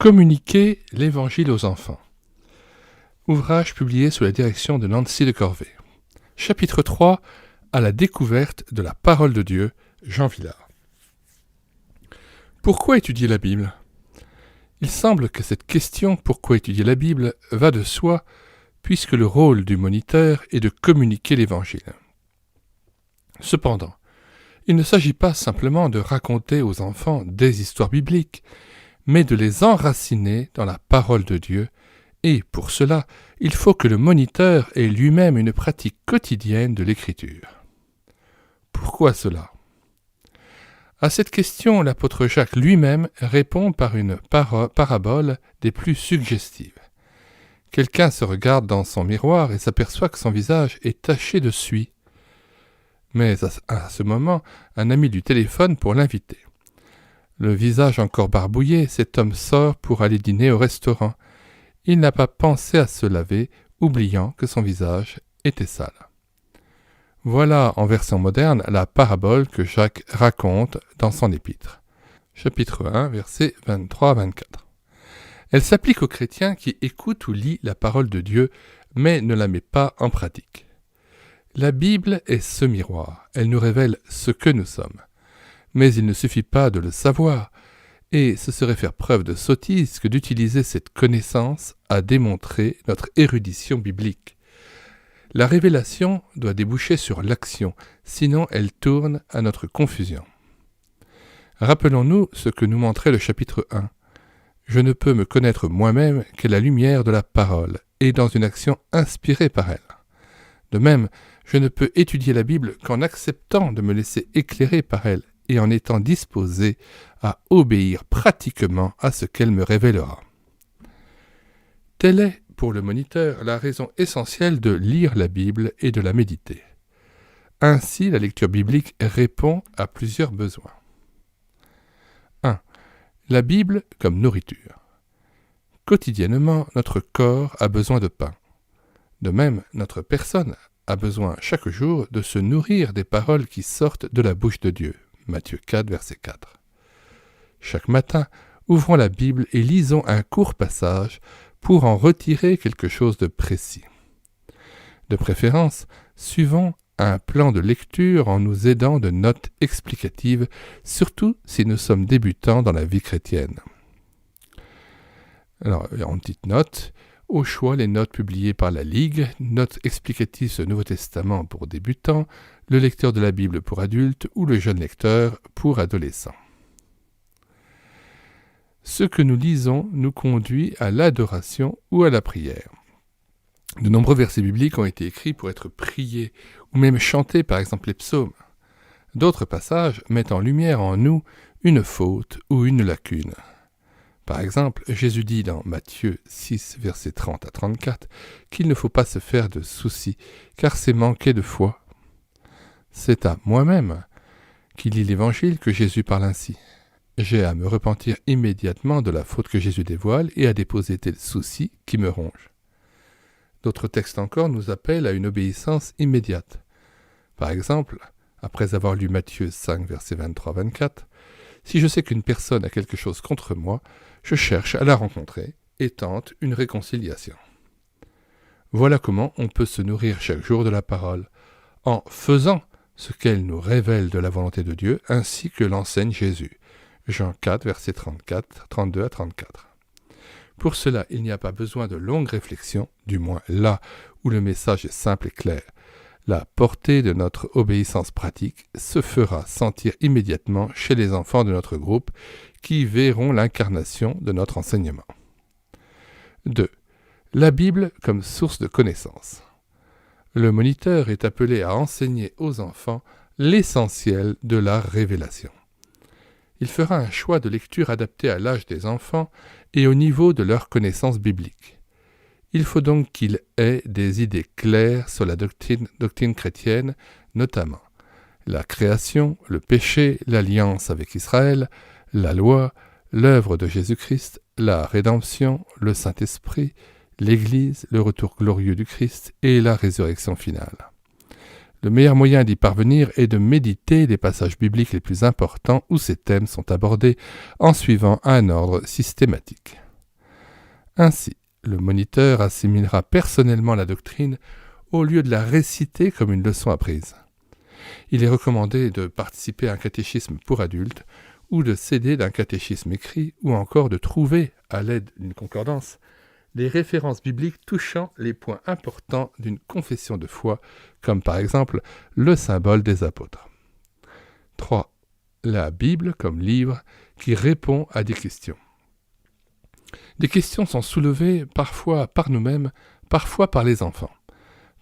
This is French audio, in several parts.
Communiquer l'Évangile aux enfants. Ouvrage publié sous la direction de Nancy de Corvée. Chapitre 3. À la découverte de la parole de Dieu, Jean Villard. Pourquoi étudier la Bible ? Il semble que cette question « Pourquoi étudier la Bible ?» va de soi, puisque le rôle du moniteur est de communiquer l'Évangile. Cependant, il ne s'agit pas simplement de raconter aux enfants des histoires bibliques, mais de les enraciner dans la parole de Dieu, et pour cela, il faut que le moniteur ait lui-même une pratique quotidienne de l'écriture. Pourquoi cela ? À cette question, l'apôtre Jacques lui-même répond par une parabole des plus suggestives. Quelqu'un se regarde dans son miroir et s'aperçoit que son visage est taché de suie. Mais à ce moment, un ami lui téléphone pour l'inviter. Le visage encore barbouillé, cet homme sort pour aller dîner au restaurant. Il n'a pas pensé à se laver, oubliant que son visage était sale. Voilà, en version moderne, la parabole que Jacques raconte dans son épître. Chapitre 1, versets 23-24. Elle s'applique aux chrétiens qui écoutent ou lisent la parole de Dieu, mais ne la met pas en pratique. La Bible est ce miroir, elle nous révèle ce que nous sommes. Mais il ne suffit pas de le savoir, et ce serait faire preuve de sottise que d'utiliser cette connaissance à démontrer notre érudition biblique. La révélation doit déboucher sur l'action, sinon elle tourne à notre confusion. Rappelons-nous ce que nous montrait le chapitre 1. Je ne peux me connaître moi-même qu'à la lumière de la parole, et dans une action inspirée par elle. De même, je ne peux étudier la Bible qu'en acceptant de me laisser éclairer par elle, et en étant disposé à obéir pratiquement à ce qu'elle me révélera. Telle est, pour le moniteur, la raison essentielle de lire la Bible et de la méditer. Ainsi, la lecture biblique répond à plusieurs besoins. 1. La Bible comme nourriture. Quotidiennement, notre corps a besoin de pain. De même, notre personne a besoin chaque jour de se nourrir des paroles qui sortent de la bouche de Dieu. Matthieu 4, verset 4. Chaque matin, ouvrons la Bible et lisons un court passage pour en retirer quelque chose de précis. De préférence, suivons un plan de lecture en nous aidant de notes explicatives, surtout si nous sommes débutants dans la vie chrétienne. Alors, en petite note, au choix les notes publiées par la Ligue, notes explicatives sur le Nouveau Testament pour débutants, le lecteur de la Bible pour adultes ou le jeune lecteur pour adolescents. Ce que nous lisons nous conduit à l'adoration ou à la prière. De nombreux versets bibliques ont été écrits pour être priés ou même chantés, par exemple les psaumes. D'autres passages mettent en lumière en nous une faute ou une lacune. Par exemple, Jésus dit dans Matthieu 6, versets 30 à 34, qu'il ne faut pas se faire de soucis, car c'est manquer de foi. C'est à moi-même qui lis l'Évangile que Jésus parle ainsi. J'ai à me repentir immédiatement de la faute que Jésus dévoile et à déposer tel souci qui me ronge. D'autres textes encore nous appellent à une obéissance immédiate. Par exemple, après avoir lu Matthieu 5, versets 23-24, si je sais qu'une personne a quelque chose contre moi, je cherche à la rencontrer et tente une réconciliation. Voilà comment on peut se nourrir chaque jour de la parole, en faisant ce qu'elle nous révèle de la volonté de Dieu, ainsi que l'enseigne Jésus. Jean 4, versets 32 à 34. Pour cela, il n'y a pas besoin de longues réflexions, du moins là où le message est simple et clair. La portée de notre obéissance pratique se fera sentir immédiatement chez les enfants de notre groupe qui verront l'incarnation de notre enseignement. 2. La Bible comme source de connaissances. Le moniteur est appelé à enseigner aux enfants l'essentiel de la révélation. Il fera un choix de lecture adapté à l'âge des enfants et au niveau de leur connaissance biblique. Il faut donc qu'il ait des idées claires sur la doctrine chrétienne, notamment la création, le péché, l'alliance avec Israël, la loi, l'œuvre de Jésus-Christ, la rédemption, le Saint-Esprit, l'Église, le retour glorieux du Christ et la résurrection finale. Le meilleur moyen d'y parvenir est de méditer les passages bibliques les plus importants où ces thèmes sont abordés en suivant un ordre systématique. Ainsi, le moniteur assimilera personnellement la doctrine au lieu de la réciter comme une leçon apprise. Il est recommandé de participer à un catéchisme pour adultes ou de s'aider d'un catéchisme écrit ou encore de trouver, à l'aide d'une concordance, les références bibliques touchant les points importants d'une confession de foi, comme par exemple le symbole des apôtres. 3. La Bible comme livre qui répond à des questions. Des questions sont soulevées parfois par nous-mêmes, parfois par les enfants.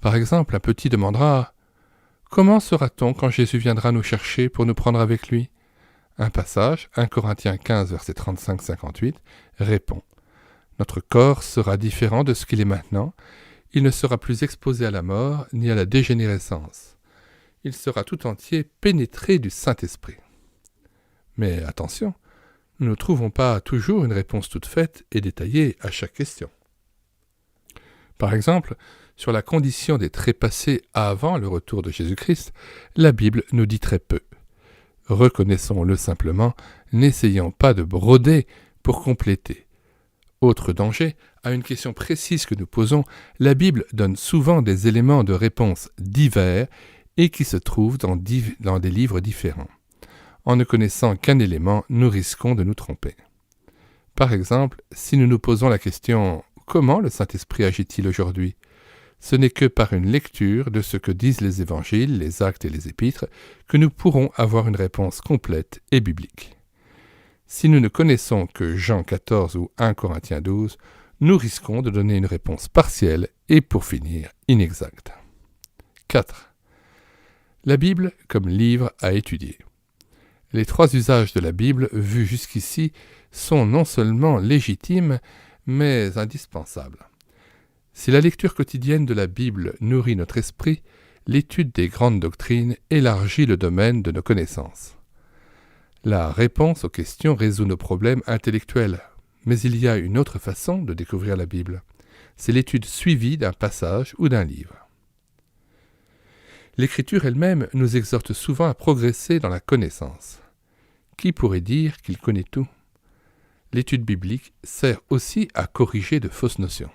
Par exemple, un petit demandera « Comment sera-t-on quand Jésus viendra nous chercher pour nous prendre avec lui ?» Un passage, 1 Corinthiens 15, verset 35-58, répond « Notre corps sera différent de ce qu'il est maintenant. Il ne sera plus exposé à la mort ni à la dégénérescence. Il sera tout entier pénétré du Saint-Esprit. » Mais attention, nous ne trouvons pas toujours une réponse toute faite et détaillée à chaque question. Par exemple, sur la condition des trépassés avant le retour de Jésus-Christ, la Bible nous dit très peu. Reconnaissons-le simplement, n'essayons pas de broder pour compléter. Autre danger, à une question précise que nous posons, la Bible donne souvent des éléments de réponse divers et qui se trouvent dans des livres différents. En ne connaissant qu'un élément, nous risquons de nous tromper. Par exemple, si nous nous posons la question « Comment le Saint-Esprit agit-il aujourd'hui ?» Ce n'est que par une lecture de ce que disent les évangiles, les actes et les épîtres que nous pourrons avoir une réponse complète et biblique. Si nous ne connaissons que Jean 14 ou 1 Corinthiens 12, nous risquons de donner une réponse partielle et pour finir inexacte. 4. La Bible comme livre à étudier. Les 3 usages de la Bible vus jusqu'ici sont non seulement légitimes, mais indispensables. Si la lecture quotidienne de la Bible nourrit notre esprit, l'étude des grandes doctrines élargit le domaine de nos connaissances. La réponse aux questions résout nos problèmes intellectuels, mais il y a une autre façon de découvrir la Bible. C'est l'étude suivie d'un passage ou d'un livre. L'Écriture elle-même nous exhorte souvent à progresser dans la connaissance. Qui pourrait dire qu'il connaît tout ? L'étude biblique sert aussi à corriger de fausses notions.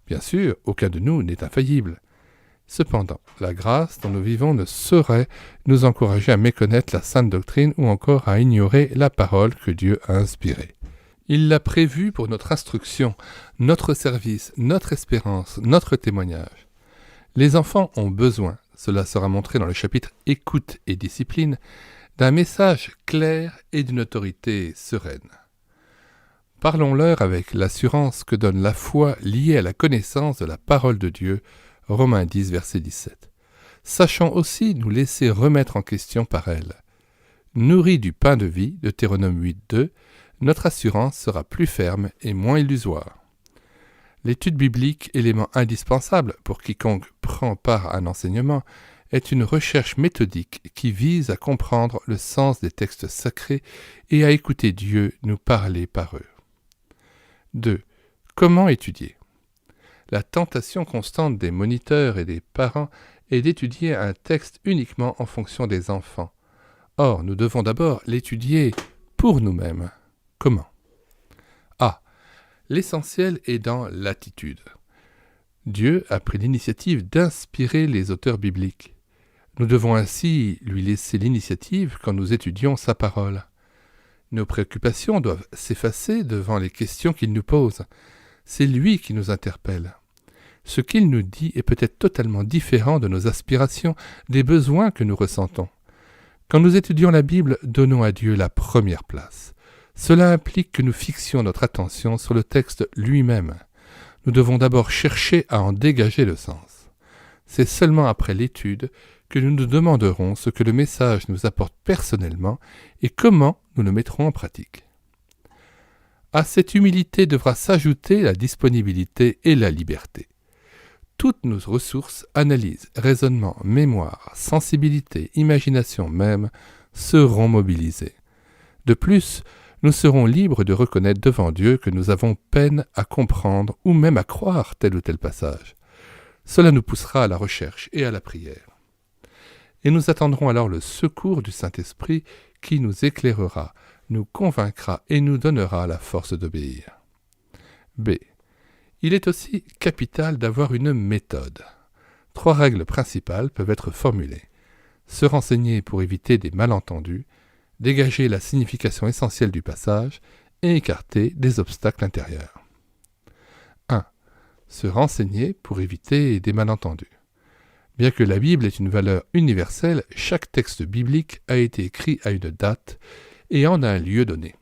Bien sûr, aucun de nous n'est infaillible. Cependant, la grâce dont nous vivons ne saurait nous encourager à méconnaître la sainte doctrine ou encore à ignorer la parole que Dieu a inspirée. Il l'a prévue pour notre instruction, notre service, notre espérance, notre témoignage. Les enfants ont besoin, cela sera montré dans le chapitre « Écoute et discipline », d'un message clair et d'une autorité sereine. Parlons-leur avec l'assurance que donne la foi liée à la connaissance de la parole de Dieu, Romains 10, verset 17. Sachons aussi nous laisser remettre en question par elle. Nourris du pain de vie, Deutéronome 8, 2, notre assurance sera plus ferme et moins illusoire. L'étude biblique, élément indispensable pour quiconque prend part à un enseignement, est une recherche méthodique qui vise à comprendre le sens des textes sacrés et à écouter Dieu nous parler par eux. 2. Comment étudier ? La tentation constante des moniteurs et des parents est d'étudier un texte uniquement en fonction des enfants. Or, nous devons d'abord l'étudier pour nous-mêmes. Comment ? A. L'essentiel est dans l'attitude. Dieu a pris l'initiative d'inspirer les auteurs bibliques. Nous devons ainsi lui laisser l'initiative quand nous étudions sa parole. Nos préoccupations doivent s'effacer devant les questions qu'il nous pose. C'est lui qui nous interpelle. Ce qu'il nous dit est peut-être totalement différent de nos aspirations, des besoins que nous ressentons. Quand nous étudions la Bible, donnons à Dieu la première place. Cela implique que nous fixions notre attention sur le texte lui-même. Nous devons d'abord chercher à en dégager le sens. C'est seulement après l'étude que nous nous demanderons ce que le message nous apporte personnellement et comment nous le mettrons en pratique. À cette humilité devra s'ajouter la disponibilité et la liberté. Toutes nos ressources, analyse, raisonnement, mémoire, sensibilité, imagination même, seront mobilisées. De plus, nous serons libres de reconnaître devant Dieu que nous avons peine à comprendre ou même à croire tel ou tel passage. Cela nous poussera à la recherche et à la prière. Et nous attendrons alors le secours du Saint-Esprit qui nous éclairera, nous convaincra et nous donnera la force d'obéir. B. Il est aussi capital d'avoir une méthode. 3 règles principales peuvent être formulées. Se renseigner pour éviter des malentendus, dégager la signification essentielle du passage et écarter des obstacles intérieurs. 1. Se renseigner pour éviter des malentendus. Bien que la Bible ait une valeur universelle, chaque texte biblique a été écrit à une date et en un lieu donné.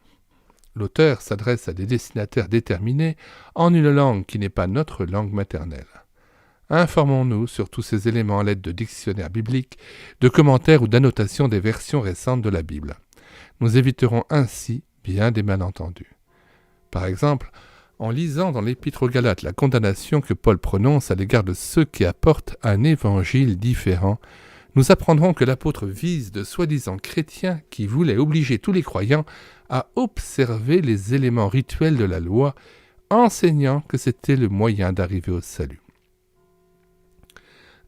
L'auteur s'adresse à des destinataires déterminés en une langue qui n'est pas notre langue maternelle. Informons-nous sur tous ces éléments à l'aide de dictionnaires bibliques, de commentaires ou d'annotations des versions récentes de la Bible. Nous éviterons ainsi bien des malentendus. Par exemple, en lisant dans l'Épître aux Galates la condamnation que Paul prononce à l'égard de ceux qui apportent un évangile différent, nous apprendrons que l'apôtre vise de soi-disant chrétiens qui voulaient obliger tous les croyants à observer les éléments rituels de la loi, enseignant que c'était le moyen d'arriver au salut.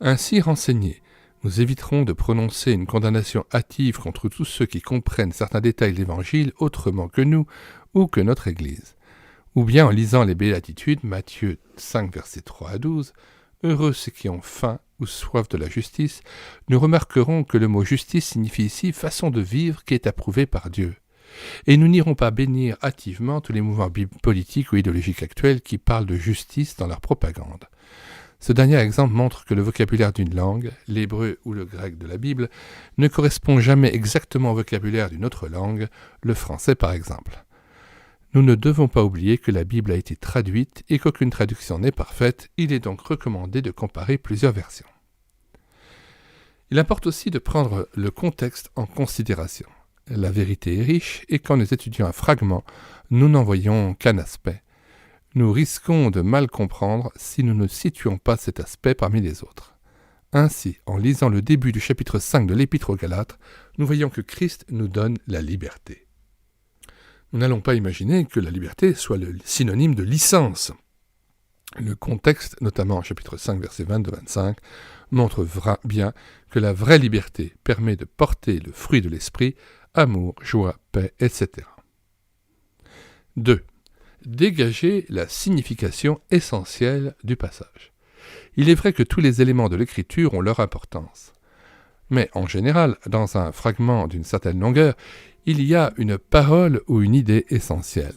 Ainsi renseignés, nous éviterons de prononcer une condamnation hâtive contre tous ceux qui comprennent certains détails de l'Évangile autrement que nous ou que notre Église. Ou bien en lisant les béatitudes, Matthieu 5, versets 3 à 12, « Heureux ceux qui ont faim ou soif de la justice », nous remarquerons que le mot « justice » signifie ici « façon de vivre qui est approuvée par Dieu ». Et nous n'irons pas bénir hâtivement tous les mouvements politiques ou idéologiques actuels qui parlent de justice dans leur propagande. Ce dernier exemple montre que le vocabulaire d'une langue, l'hébreu ou le grec de la Bible, ne correspond jamais exactement au vocabulaire d'une autre langue, le français par exemple. Nous ne devons pas oublier que la Bible a été traduite et qu'aucune traduction n'est parfaite, il est donc recommandé de comparer plusieurs versions. Il importe aussi de prendre le contexte en considération. La vérité est riche et quand nous étudions un fragment, nous n'en voyons qu'un aspect. Nous risquons de mal comprendre si nous ne situons pas cet aspect parmi les autres. Ainsi, en lisant le début du chapitre 5 de l'Épître aux Galates, nous voyons que Christ nous donne la liberté. Nous n'allons pas imaginer que la liberté soit le synonyme de licence. Le contexte, notamment en chapitre 5, versets 22-25, montre bien que la vraie liberté permet de porter le fruit de l'esprit, amour, joie, paix, etc. 2. Dégager la signification essentielle du passage. Il est vrai que tous les éléments de l'écriture ont leur importance. Mais en général, dans un fragment d'une certaine longueur, il y a une parole ou une idée essentielle.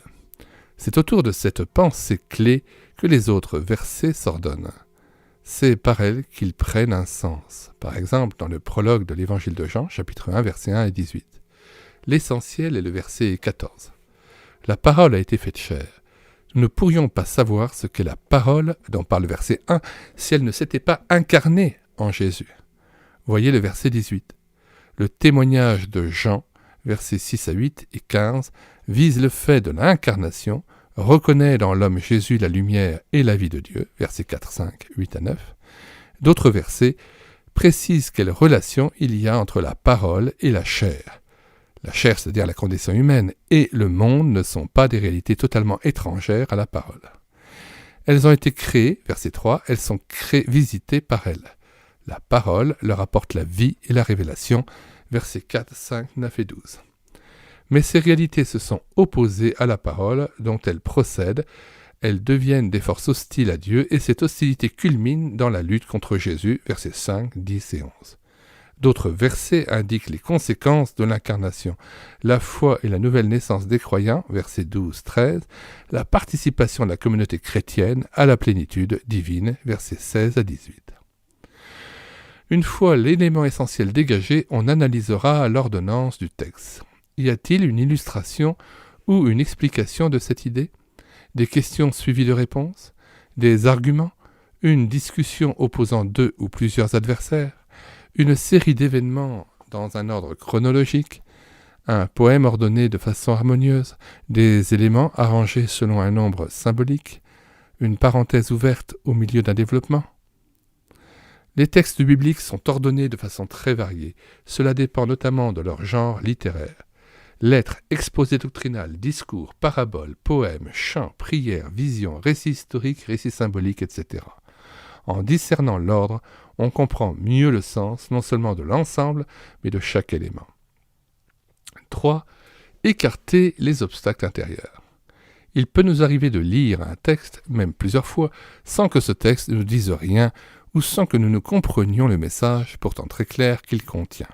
C'est autour de cette pensée clé que les autres versets s'ordonnent. C'est par elle qu'ils prennent un sens. Par exemple, dans le prologue de l'Évangile de Jean, chapitre 1, versets 1 et 18. L'essentiel est le verset 14. La parole a été faite chair. Nous ne pourrions pas savoir ce qu'est la parole dont parle le verset 1 si elle ne s'était pas incarnée en Jésus. Voyez le verset 18. Le témoignage de Jean, versets 6 à 8 et 15, vise le fait de l'incarnation, reconnaît dans l'homme Jésus la lumière et la vie de Dieu, versets 4, 5, 8 à 9. D'autres versets précisent quelle relation il y a entre la parole et la chair. La chair, c'est-à-dire la condition humaine, et le monde ne sont pas des réalités totalement étrangères à la parole. Elles ont été créées, verset 3, elles sont visitées par elle. La parole leur apporte la vie et la révélation, versets 4, 5, 9 et 12. Mais ces réalités se sont opposées à la parole dont elles procèdent, elles deviennent des forces hostiles à Dieu et cette hostilité culmine dans la lutte contre Jésus, versets 5, 10 et 11. D'autres versets indiquent les conséquences de l'incarnation, la foi et la nouvelle naissance des croyants, versets 12, 13, la participation de la communauté chrétienne à la plénitude divine, versets 16 à 18. Une fois l'élément essentiel dégagé, on analysera l'ordonnance du texte. Y a-t-il une illustration ou une explication de cette idée? Des questions suivies de réponses? Des arguments? Une discussion opposant deux ou plusieurs adversaires? Une série d'événements dans un ordre chronologique? Un poème ordonné de façon harmonieuse? Des éléments arrangés selon un nombre symbolique? Une parenthèse ouverte au milieu d'un développement? Les textes bibliques sont ordonnés de façon très variée. Cela dépend notamment de leur genre littéraire. Lettres, exposés doctrinales, discours, paraboles, poèmes, chants, prières, visions, récits historiques, récits symboliques, etc. En discernant l'ordre, on comprend mieux le sens non seulement de l'ensemble, mais de chaque élément. 3. Écarter les obstacles intérieurs. Il peut nous arriver de lire un texte, même plusieurs fois, sans que ce texte ne nous dise rien ou sans que nous comprenions le message, pourtant très clair, qu'il contient.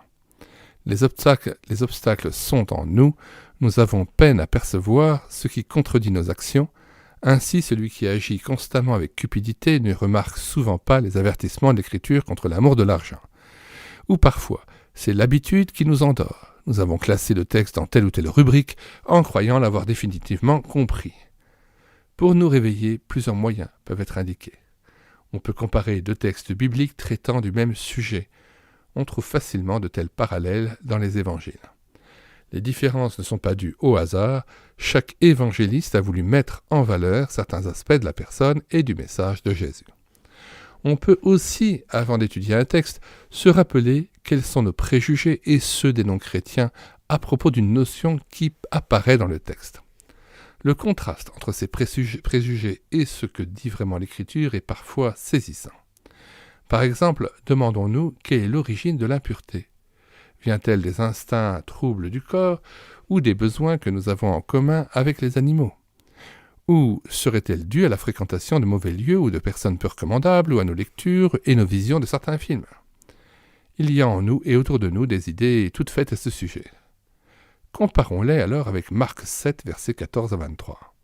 Les obstacles sont en nous, nous avons peine à percevoir ce qui contredit nos actions. Ainsi, celui qui agit constamment avec cupidité ne remarque souvent pas les avertissements de l'Écriture contre l'amour de l'argent. Ou parfois, c'est l'habitude qui nous endort. Nous avons classé le texte dans telle ou telle rubrique en croyant l'avoir définitivement compris. Pour nous réveiller, plusieurs moyens peuvent être indiqués. On peut comparer deux textes bibliques traitant du même sujet. On trouve facilement de tels parallèles dans les évangiles. Les différences ne sont pas dues au hasard, chaque évangéliste a voulu mettre en valeur certains aspects de la personne et du message de Jésus. On peut aussi, avant d'étudier un texte, se rappeler quels sont nos préjugés et ceux des non-chrétiens à propos d'une notion qui apparaît dans le texte. Le contraste entre ces préjugés et ce que dit vraiment l'Écriture est parfois saisissant. Par exemple, demandons-nous quelle est l'origine de l'impureté. Vient-elle des instincts troubles du corps ou des besoins que nous avons en commun avec les animaux? Ou serait-elle due à la fréquentation de mauvais lieux ou de personnes peu recommandables ou à nos lectures et nos visions de certains films? Il y a en nous et autour de nous des idées toutes faites à ce sujet. Comparons-les alors avec Marc 7, versets 14 à 23.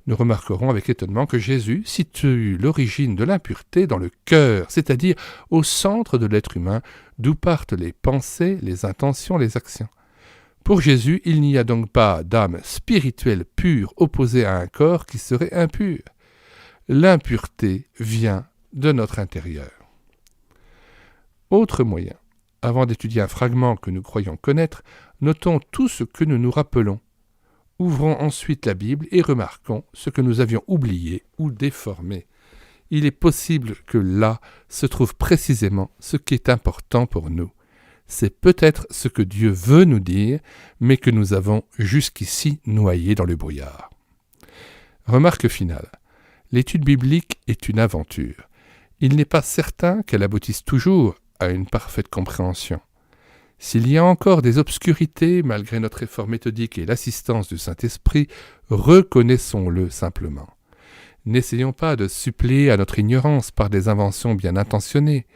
Nous remarquerons avec étonnement que Jésus situe l'origine de l'impureté dans le cœur, c'est-à-dire au centre de l'être humain, d'où partent les pensées, les intentions, les actions. Pour Jésus, il n'y a donc pas d'âme spirituelle pure opposée à un corps qui serait impur. L'impureté vient de notre intérieur. Autre moyen. Avant d'étudier un fragment que nous croyons connaître, notons tout ce que nous nous rappelons. Ouvrons ensuite la Bible et remarquons ce que nous avions oublié ou déformé. Il est possible que là se trouve précisément ce qui est important pour nous. C'est peut-être ce que Dieu veut nous dire, mais que nous avons jusqu'ici noyé dans le brouillard. Remarque finale. L'étude biblique est une aventure. Il n'est pas certain qu'elle aboutisse toujours à une parfaite compréhension. S'il y a encore des obscurités, malgré notre effort méthodique et l'assistance du Saint-Esprit, reconnaissons-le simplement. N'essayons pas de suppléer à notre ignorance par des inventions bien intentionnées.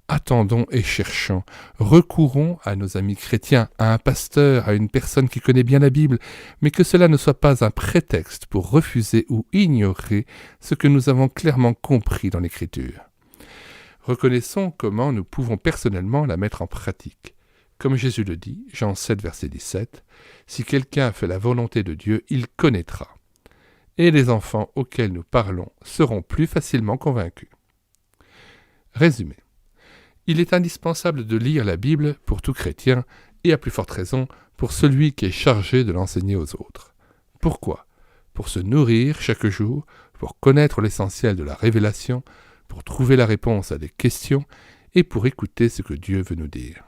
Attendons et cherchons, recourons à nos amis chrétiens, à un pasteur, à une personne qui connaît bien la Bible, mais que cela ne soit pas un prétexte pour refuser ou ignorer ce que nous avons clairement compris dans l'Écriture. Reconnaissons comment nous pouvons personnellement la mettre en pratique. Comme Jésus le dit, Jean 7, verset 17, « Si quelqu'un fait la volonté de Dieu, il connaîtra. » Et les enfants auxquels nous parlons seront plus facilement convaincus. Résumé. Il est indispensable de lire la Bible pour tout chrétien et à plus forte raison pour celui qui est chargé de l'enseigner aux autres. Pourquoi? Pour se nourrir chaque jour, pour connaître l'essentiel de la révélation, pour trouver la réponse à des questions et pour écouter ce que Dieu veut nous dire.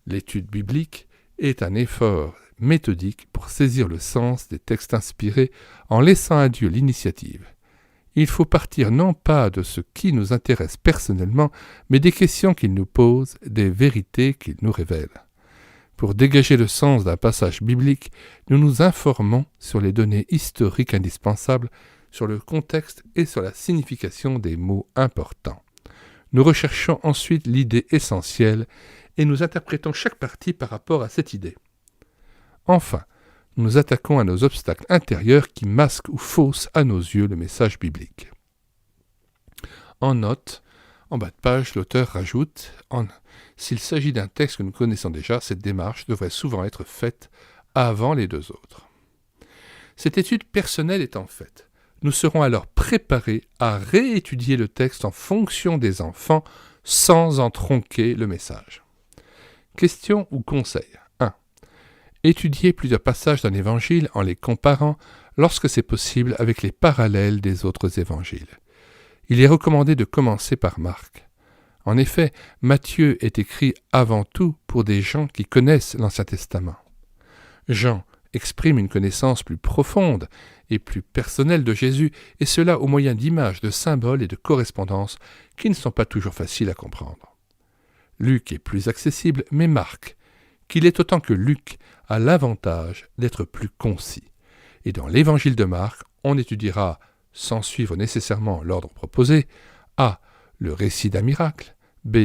L'étude biblique est un effort méthodique pour saisir le sens des textes inspirés en laissant à Dieu l'initiative. Il faut partir non pas de ce qui nous intéresse personnellement, mais des questions qu'il nous pose, des vérités qu'il nous révèle. Pour dégager le sens d'un passage biblique, nous nous informons sur les données historiques indispensables, sur le contexte et sur la signification des mots importants. Nous recherchons ensuite l'idée essentielle et nous interprétons chaque partie par rapport à cette idée. Enfin, nous nous attaquons à nos obstacles intérieurs qui masquent ou faussent à nos yeux le message biblique. En note, en bas de page, l'auteur rajoute « S'il s'agit d'un texte que nous connaissons déjà, cette démarche devrait souvent être faite avant les deux autres. » Cette étude personnelle étant faite, nous serons alors préparés à réétudier le texte en fonction des enfants sans en tronquer le message. Question ou conseil. 1. Étudier plusieurs passages d'un évangile en les comparant lorsque c'est possible avec les parallèles des autres évangiles. Il est recommandé de commencer par Marc. En effet, Matthieu est écrit avant tout pour des gens qui connaissent l'Ancien Testament. Jean exprime une connaissance plus profonde et plus personnelle de Jésus, et cela au moyen d'images, de symboles et de correspondances qui ne sont pas toujours faciles à comprendre. Luc est plus accessible, mais Marc, qu'il est autant que Luc, a l'avantage d'être plus concis. Et dans l'évangile de Marc, on étudiera, sans suivre nécessairement l'ordre proposé, A. Le récit d'un miracle, B.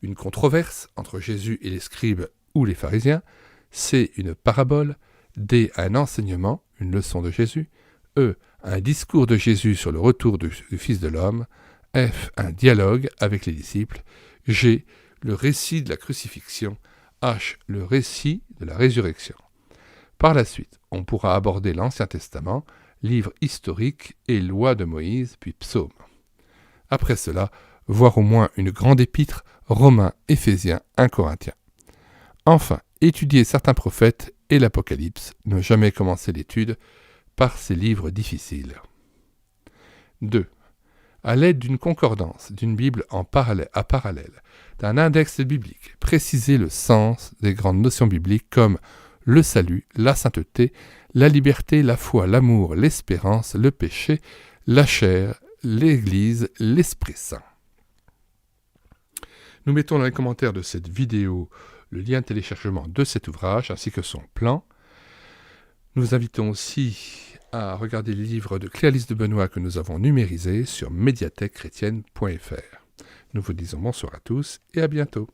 Une controverse entre Jésus et les scribes ou les pharisiens, C. Une parabole, D. Un enseignement, une leçon de Jésus, E. Un discours de Jésus sur le retour du Fils de l'homme, F. Un dialogue avec les disciples, G. Le récit de la crucifixion, H. Le récit de la résurrection. Par la suite, on pourra aborder l'Ancien Testament, livre historique et loi de Moïse, puis psaumes. Après cela, voir au moins une grande épître, Romains, Éphésiens, 1 Corinthiens. Enfin, étudier certains prophètes et l'Apocalypse, ne jamais commencer l'étude par ces livres difficiles. 2. À l'aide d'une concordance, d'une Bible à parallèle, d'un index biblique, préciser le sens des grandes notions bibliques comme le salut, la sainteté, la liberté, la foi, l'amour, l'espérance, le péché, la chair, l'Église, l'Esprit Saint. Nous mettons dans les commentaires de cette vidéo le lien de téléchargement de cet ouvrage ainsi que son plan. Nous invitons aussi à regarder les livres de Claire-Lise de Benoît que nous avons numérisés sur médiathèquechrétienne.fr. Nous vous disons bonsoir à tous et à bientôt.